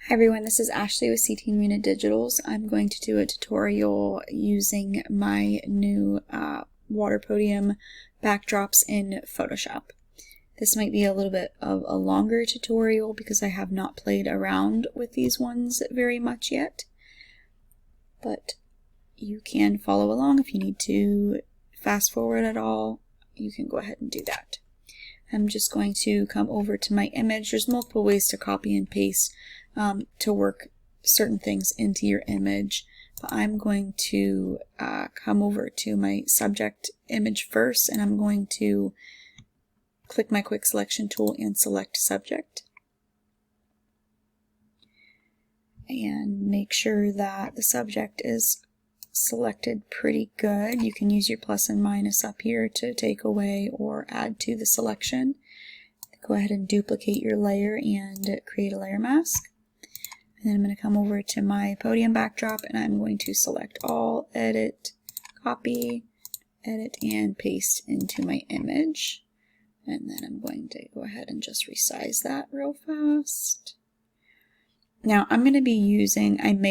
Hi everyone, this is Ashley with CT Marina Digitals. I'm going to do a tutorial using my new water podium backdrops in Photoshop. This might be a little bit of a longer tutorial because I have not played around with these ones very much yet, but you can follow along. If you need to fast forward at all, you can go ahead and do that. I'm just going to come over to my image. There's multiple ways to copy and paste to work certain things into your image, but I'm going to come over to my subject image first, and I'm going to click my quick selection tool and select subject, and make sure that the subject is selected pretty good. You can use your plus and minus up here to take away or add to the selection. Go ahead and duplicate your layer and create a layer mask. And then I'm going to come over to my podium backdrop and I'm going to select all, edit, copy, edit, and paste into my image. And then I'm going to go ahead and just resize that real fast. Now I'm going to be using, I'm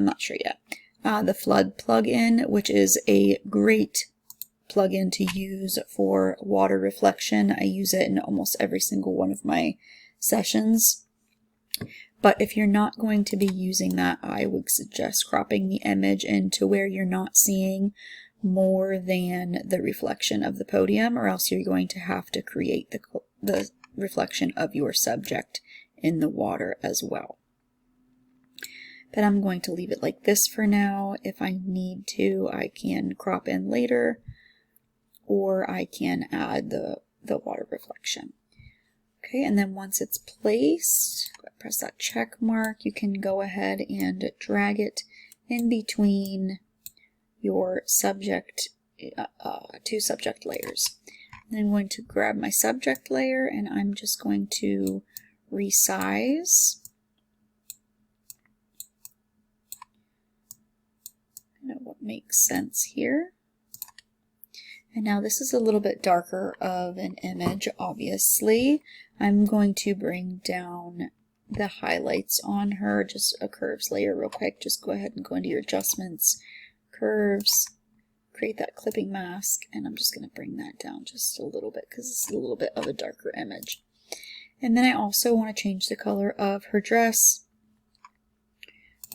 not sure yet, the Flood plugin, which is a great plugin to use for water reflection. I use it in almost every single one of my sessions. But if you're not going to be using that, I would suggest cropping the image into where you're not seeing more than the reflection of the podium, or else you're going to have to create the reflection of your subject in the water as well. But I'm going to leave it like this for now. If I need to, I can crop in later, or I can add the water reflection. Okay, and then once it's placed, press that check mark. You can go ahead and drag it in between your subject, two subject layers. Then I'm going to grab my subject layer and I'm just going to resize. I know what makes sense here. And now this is a little bit darker of an image, obviously. I'm going to bring down the highlights on her, just a curves layer real quick. Just go ahead and go into your adjustments, curves, create that clipping mask, and I'm just going to bring that down just a little bit because it's a little bit of a darker image. And then I also want to change the color of her dress.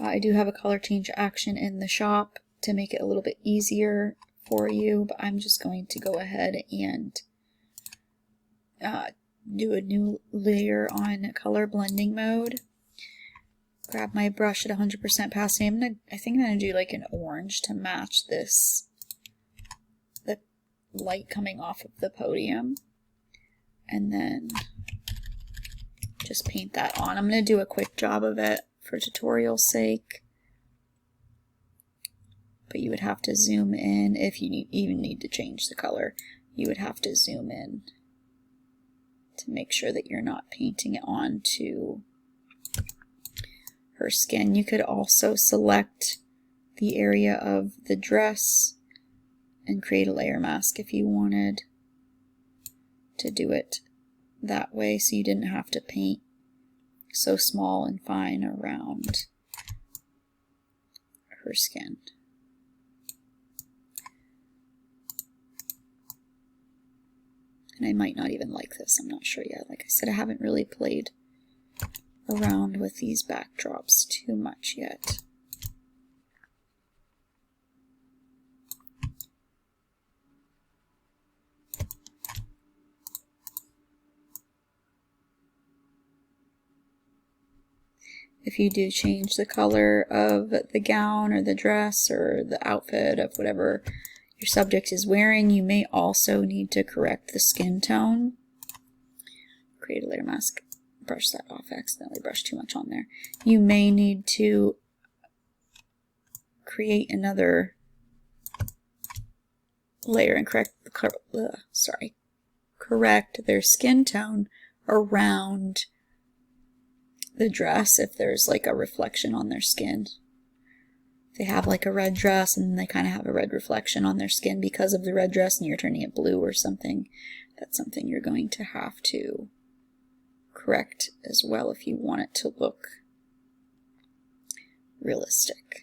I do have a color change action in the shop to make it a little bit easier for you, but I'm just going to go ahead and do a new layer on color blending mode. Grab my brush at 100% opacity. I think I'm going to do like an orange to match this, the light coming off of the podium, and then just paint that on. I'm going to do a quick job of it for tutorial's sake, but you would have to zoom in if you even need to change the color. You would have to zoom in to make sure that you're not painting it onto her skin. You could also select the area of the dress and create a layer mask if you wanted to do it that way, so you didn't have to paint so small and fine around her skin. And I might not even like this, I'm not sure yet. Like I said, I haven't really played around with these backdrops too much yet. If you do change the color of the gown or the dress or the outfit of whatever your subject is wearing, you may also need to correct the skin tone. Create a layer mask, brush that off, accidentally brushed too much on there. You may need to create another layer and correct their skin tone around the dress if there's like a reflection on their skin. They have like a red dress and they kind of have a red reflection on their skin because of the red dress, and you're turning it blue or something. That's something you're going to have to correct as well if you want it to look realistic.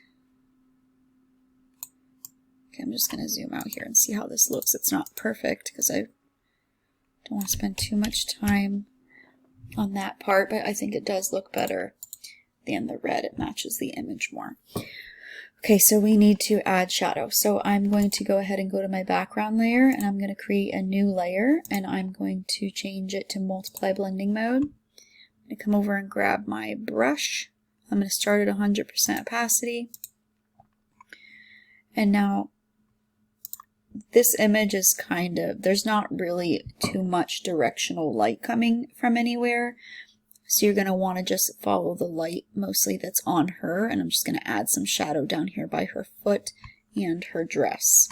Okay, I'm just going to zoom out here and see how this looks. It's not perfect because I don't want to spend too much time on that part, but I think it does look better than the red. It matches the image more. Okay, so we need to add shadow. So I'm going to go ahead and go to my background layer, and I'm going to create a new layer, and I'm going to change it to multiply blending mode. I'm going to come over and grab my brush. I'm going to start at 100% opacity. And now this image is kind of, there's not really too much directional light coming from anywhere. So you're going to want to just follow the light mostly that's on her, and I'm just going to add some shadow down here by her foot and her dress.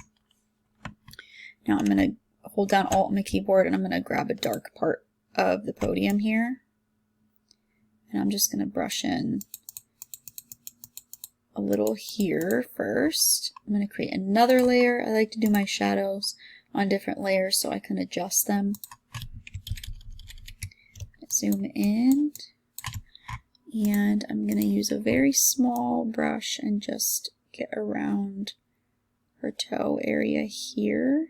Now I'm going to hold down Alt on my keyboard, and I'm going to grab a dark part of the podium here, and I'm just going to brush in a little here first. I'm going to create another layer. I like to do my shadows on different layers so I can adjust them. Zoom in, and I'm going to use a very small brush and just get around her toe area here.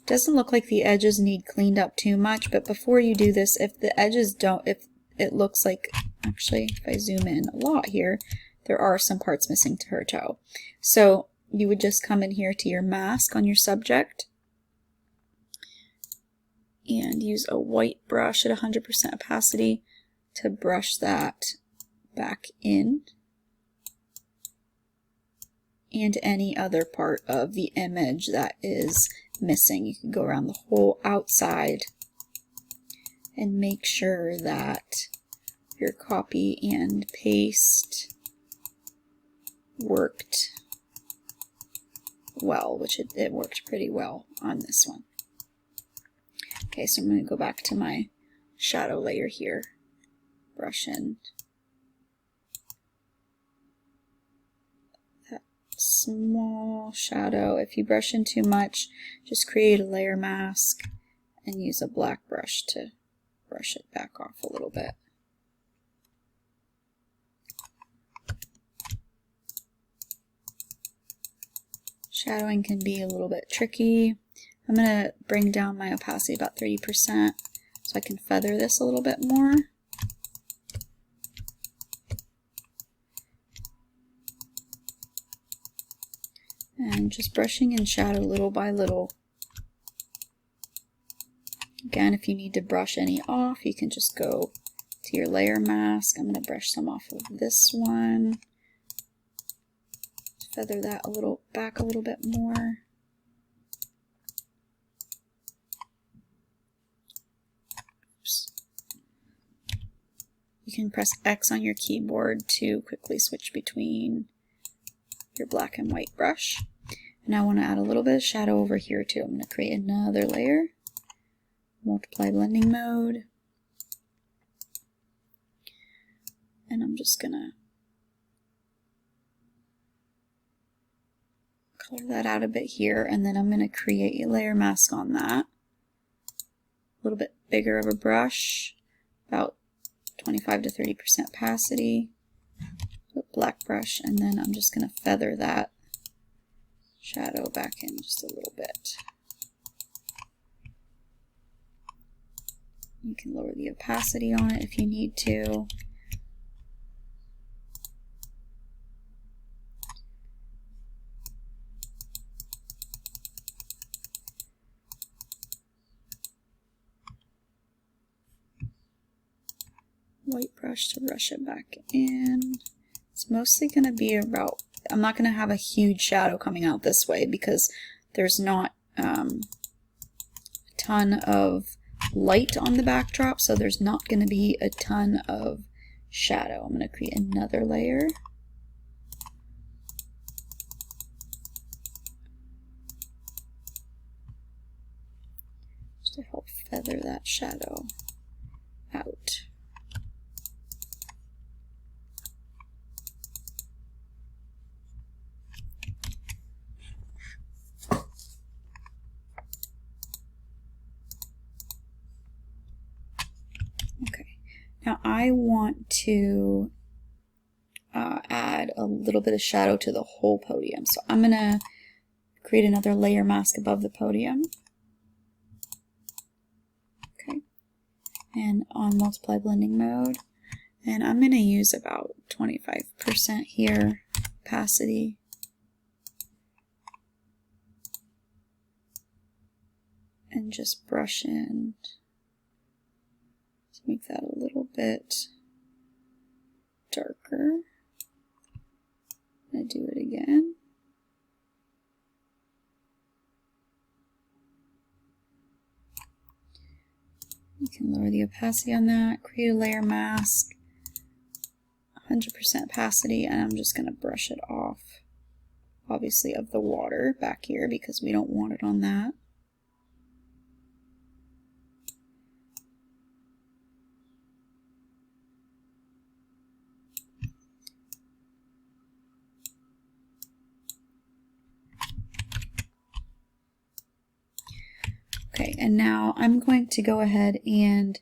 Doesn't look like the edges need cleaned up too much, but before you do this, if the edges don't, if it looks like, actually if I zoom in a lot here, there are some parts missing to her toe. So you would just come in here to your mask on your subject and use a white brush at 100% opacity to brush that back in, and any other part of the image that is missing. You can go around the whole outside and make sure that your copy and paste worked well, which it worked pretty well on this one. Okay, so I'm going to go back to my shadow layer here, brush in that small shadow. If you brush in too much, just create a layer mask and use a black brush to brush it back off a little bit. Shadowing can be a little bit tricky. I'm going to bring down my opacity about 30% so I can feather this a little bit more. And just brushing in shadow little by little. Again, if you need to brush any off, you can just go to your layer mask. I'm going to brush some off of this one. Feather that a little back a little bit more. You can press X on your keyboard to quickly switch between your black and white brush. And I want to add a little bit of shadow over here too. I'm going to create another layer, multiply blending mode, and I'm just going to color that out a bit here, and then I'm going to create a layer mask on that. A little bit bigger of a brush, about 25 to 30% opacity, black brush, and then I'm just going to feather that shadow back in just a little bit. You can lower the opacity on it if you need to. White brush to brush it back in. It's mostly going to be about, I'm not going to have a huge shadow coming out this way because there's not a ton of light on the backdrop, so there's not going to be a ton of shadow. I'm going to create another layer. Just to help feather that shadow out. Okay, now I want to add a little bit of shadow to the whole podium. So I'm going to create another layer mask above the podium. Okay. And on multiply blending mode. And I'm going to use about 25% here, opacity. And just brush in to make that a little bit darker. I'm going to do it again. You can lower the opacity on that, create a layer mask, 100% opacity, and I'm just going to brush it off, obviously, of the water back here because we don't want it on that. Okay, and now I'm going to go ahead and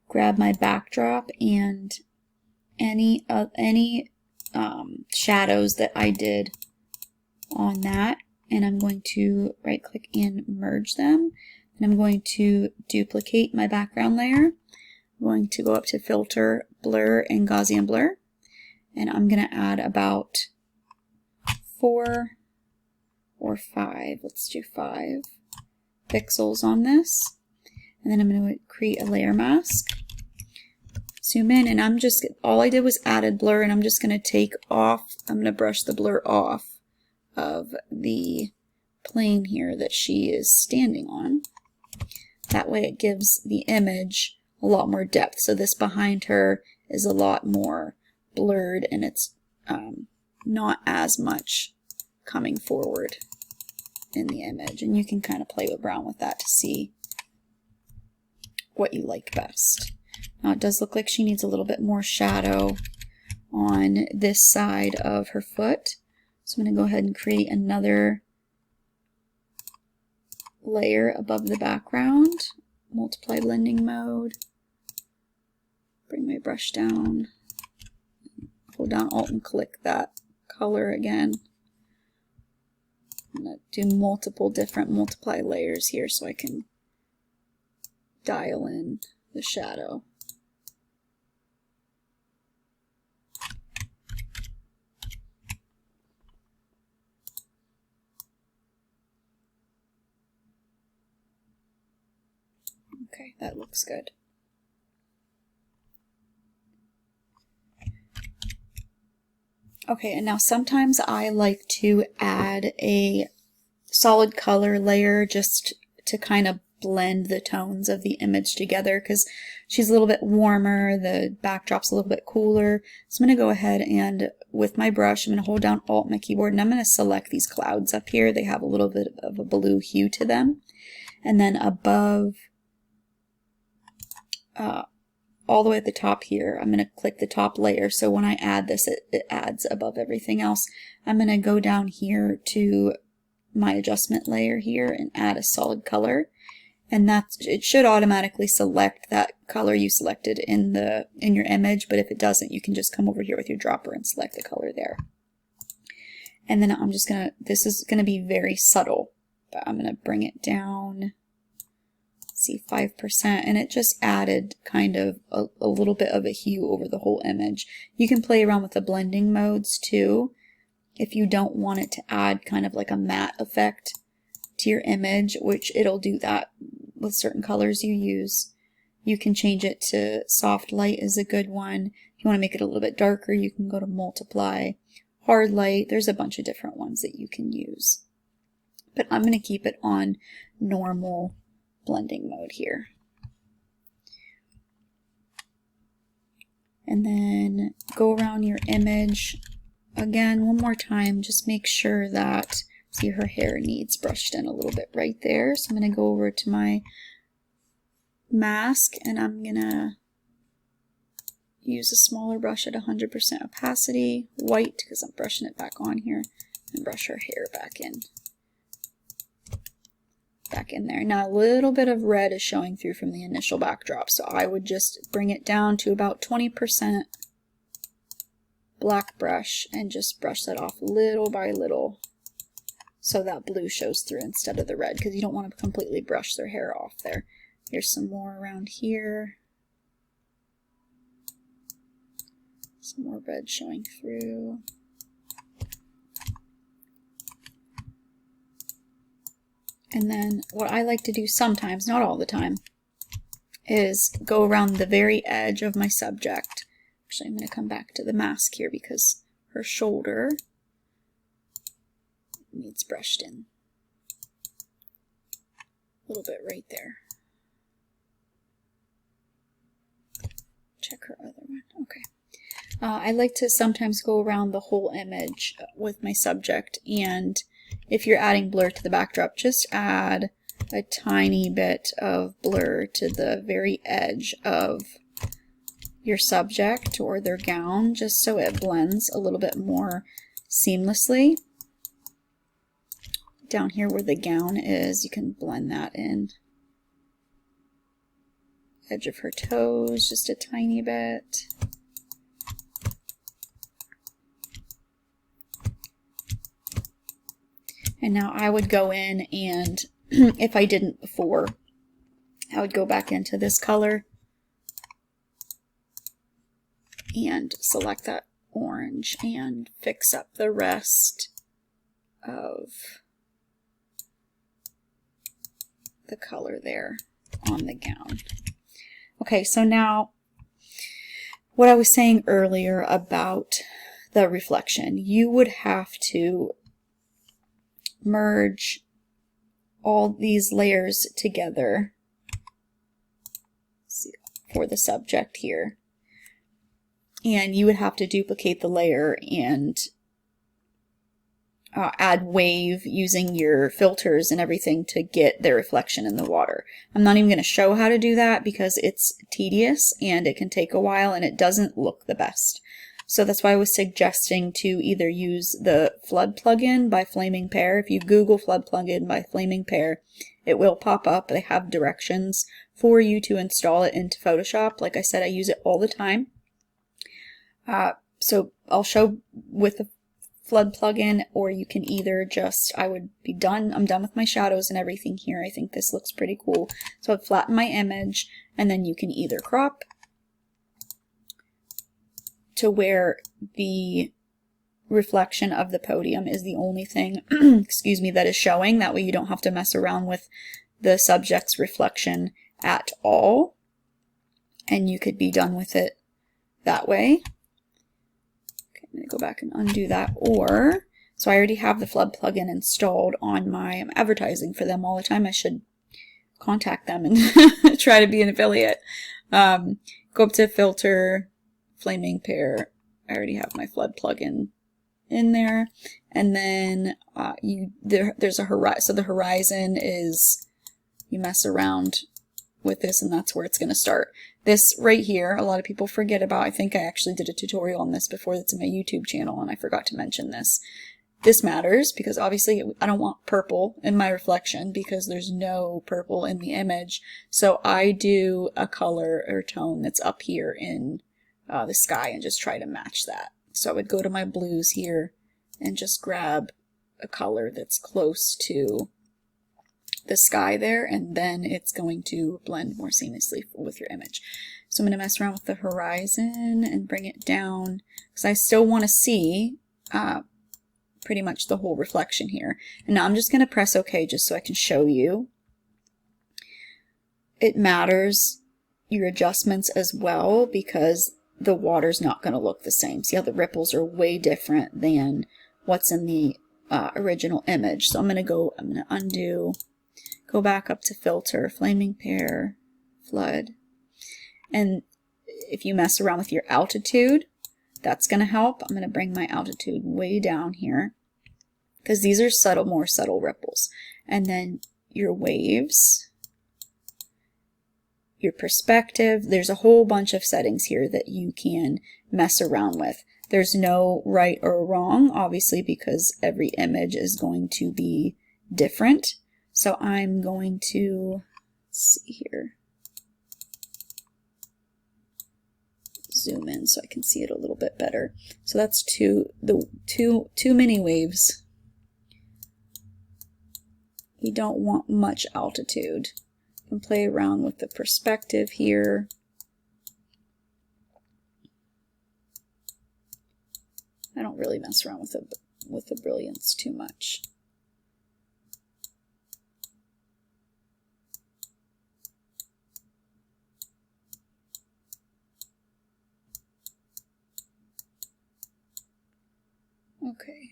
grab my backdrop and any shadows that I did on that, and I'm going to right click and merge them, and I'm going to duplicate my background layer. I'm going to go up to filter, blur, and Gaussian blur, and I'm going to add about 4 or 5, let's do 5 pixels on this, and then I'm going to create a layer mask, zoom in, and I'm just, all I did was added blur, and I'm just going to take off, I'm going to brush the blur off of the plane here that she is standing on. That way it gives the image a lot more depth. So this behind her is a lot more blurred, and it's not as much coming forward in the image, and you can kind of play around with that to see what you like best. Now it does look like she needs a little bit more shadow on this side of her foot, so I'm going to go ahead and create another layer above the background, multiply blending mode, bring my brush down, hold down Alt and click that color again. I'm going to do multiple different multiply layers here so I can dial in the shadow. Okay, that looks good. Okay, and now sometimes I like to add a solid color layer just to kind of blend the tones of the image together because she's a little bit warmer, the backdrop's a little bit cooler. So I'm going to go ahead and with my brush, I'm going to hold down Alt on my keyboard, and I'm going to select these clouds up here. They have a little bit of a blue hue to them. And then above, all the way at the top here, I'm going to click the top layer, so when I add this, it adds above everything else. I'm going to go down here to my adjustment layer here and add a solid color, and it should automatically select that color you selected in your image, but if it doesn't, you can just come over here with your dropper and select the color there. And then I'm just going to, this is going to be very subtle, but I'm going to bring it down, see, 5%, and it just added kind of a little bit of a hue over the whole image. You can play around with the blending modes too if you don't want it to add kind of like a matte effect to your image, which it'll do that with certain colors you use. You can change it to soft light is a good one. If you want to make it a little bit darker, you can go to multiply, hard light. There's a bunch of different ones that you can use. But I'm going to keep it on normal blending mode here. And then go around your image again one more time. Just make sure that, see, her hair needs brushed in a little bit right there. So I'm going to go over to my mask, and I'm going to use a smaller brush at 100% opacity, white, because I'm brushing it back on here, and brush her hair back in there. Now a little bit of red is showing through from the initial backdrop, so I would just bring it down to about 20% black brush and just brush that off little by little so that blue shows through instead of the red, because you don't want to completely brush their hair off there. Here's some more around here. Some more red showing through. And then what I like to do sometimes, not all the time, is go around the very edge of my subject. Actually, I'm going to come back to the mask here because her shoulder needs brushed in. A little bit right there. Check her other one. Okay. I like to sometimes go around the whole image with my subject, and if you're adding blur to the backdrop, just add a tiny bit of blur to the very edge of your subject or their gown, just so it blends a little bit more seamlessly. Down here where the gown is, you can blend that in. Edge of her toes, just a tiny bit. And now I would go in and, if I didn't before, I would go back into this color and select that orange and fix up the rest of the color there on the gown. Okay, so now what I was saying earlier about the reflection, you would have to merge all these layers together for the subject here, and you would have to duplicate the layer and add wave using your filters and everything to get the reflection in the water. I'm not even going to show how to do that because it's tedious and it can take a while and it doesn't look the best. So that's why I was suggesting to either use the Flood plugin by Flaming Pear. If you Google Flood plugin by Flaming Pear, it will pop up. They have directions for you to install it into Photoshop. Like I said, I use it all the time. So I'll show with the Flood plugin, or you can either just, I'm done with my shadows and everything here. I think this looks pretty cool. So I'd flatten my image, and then you can either crop to where the reflection of the podium is the only thing, excuse me, that is showing. That way you don't have to mess around with the subject's reflection at all, and you could be done with it that way. Okay, I'm going to go back and undo that. Or, so I already have the Flood plugin installed on I'm advertising for them all the time. I should contact them and try to be an affiliate. Go up to Filter, Flaming Pear. I already have my Flood plugin in there, and then there's a horizon. So the horizon is, you mess around with this, and that's where it's going to start. This right here, a lot of people forget about. I think I actually did a tutorial on this before. That's in my YouTube channel, and I forgot to mention this. This matters because obviously I don't want purple in my reflection because there's no purple in the image. So I do a color or tone that's up here in the sky and just try to match that. So I would go to my blues here and just grab a color that's close to the sky there, and then it's going to blend more seamlessly with your image. So I'm going to mess around with the horizon and bring it down because I still want to see pretty much the whole reflection here. And now I'm just going to press OK just so I can show you. It matters your adjustments as well because the water's not going to look the same. See how the ripples are way different than what's in the original image. So I'm going to undo, go back up to Filter, Flaming Pear, Flood. And if you mess around with your altitude, that's going to help. I'm going to bring my altitude way down here because these are more subtle ripples. And then your waves, your perspective, there's a whole bunch of settings here that you can mess around with. There's no right or wrong, obviously, because every image is going to be different. So I'm going to see here. zoom in so I can see it a little bit better. So that's too many waves. We don't want much altitude. You can play around with the perspective here. I don't really mess around with the brilliance too much. Okay.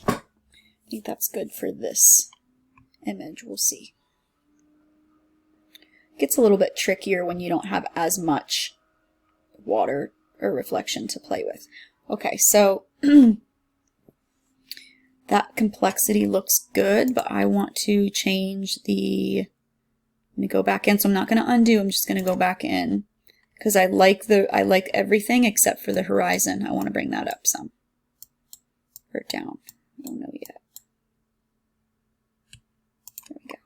I think that's good for this image. We'll see. It gets a little bit trickier when you don't have as much water or reflection to play with. Okay, so that complexity looks good, but I want to change the, let me go back in, so I'm not going to undo, I'm just going to go back in, because I like everything except for the horizon. I want to bring that up some, or down, I don't know yet. There we go.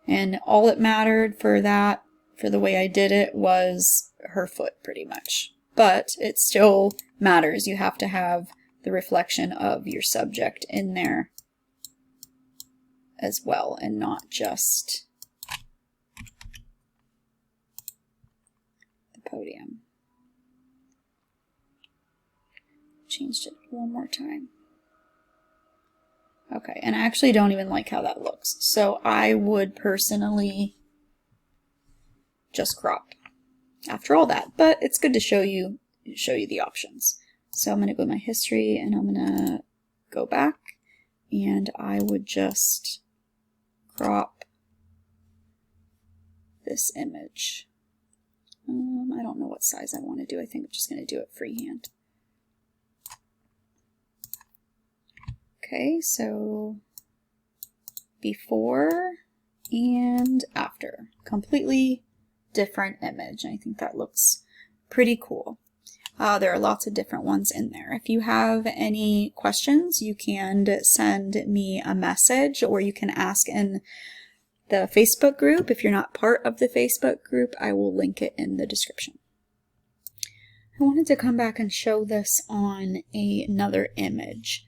And all that mattered for that, for the way I did it, was her foot pretty much. But it still matters. You have to have the reflection of your subject in there as well, and not just the podium. Changed it one more time. Okay, and I actually don't even like how that looks. So I would personally just crop after all that, but it's good to show you the options. So I'm going to go to my history and I'm going to go back, and I would just crop this image. I don't know what size I want to do. I think I'm just going to do it freehand. Okay, so before and after, completely different image. I think that looks pretty cool. There are lots of different ones in there. If you have any questions, you can send me a message, or you can ask in the Facebook group. If you're not part of the Facebook group, I will link it in the description. I wanted to come back and show this on another image.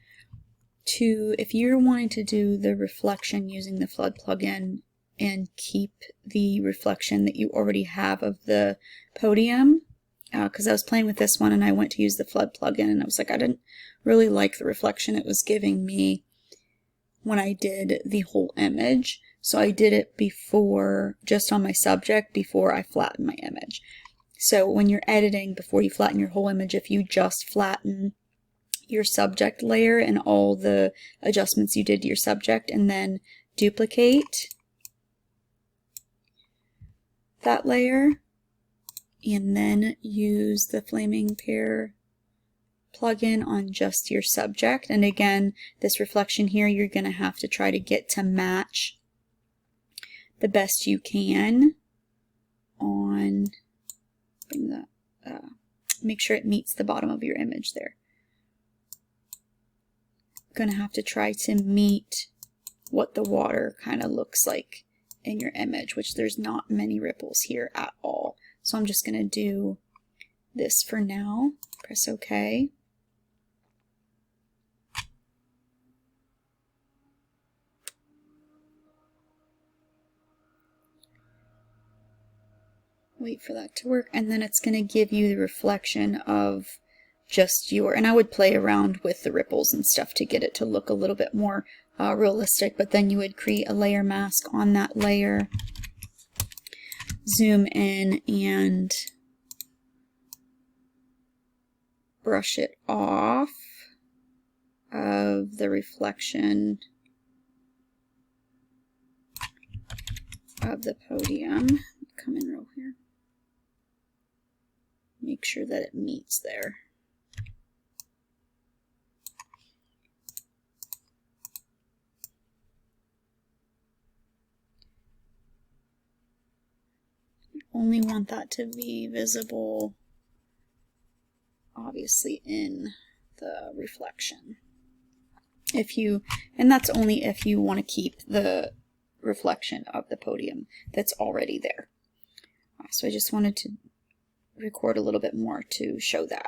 If you're wanting to do the reflection using the flood plugin and keep the reflection that you already have of the podium, because I was playing with this one and I went to use the flood plugin and I was like, I didn't really like the reflection it was giving me when I did the whole image. So I did it before, just on my subject, before I flattened my image. So when you're editing, before you flatten your whole image, if you just flatten your subject layer and all the adjustments you did to your subject, and then duplicate that layer, and then use the flaming pear plugin on just your subject. And again, this reflection here, you're going to have to try to get to match the best you can on, bring that, make sure it meets the bottom of your image there. Going to have to try to meet what the water kind of looks like in your image, which there's not many ripples here at all. So I'm just going to do this for now. Press OK. Wait for that to work, and then it's going to give you the reflection of just your, and I would play around with the ripples and stuff to get it to look a little bit more realistic, but then you would create a layer mask on that layer, zoom in and brush it off of the reflection of the podium. Come in real here. Make sure that it meets there. Only want that to be visible, obviously, in the reflection. And that's only if you want to keep the reflection of the podium that's already there. So I just wanted to record a little bit more to show that.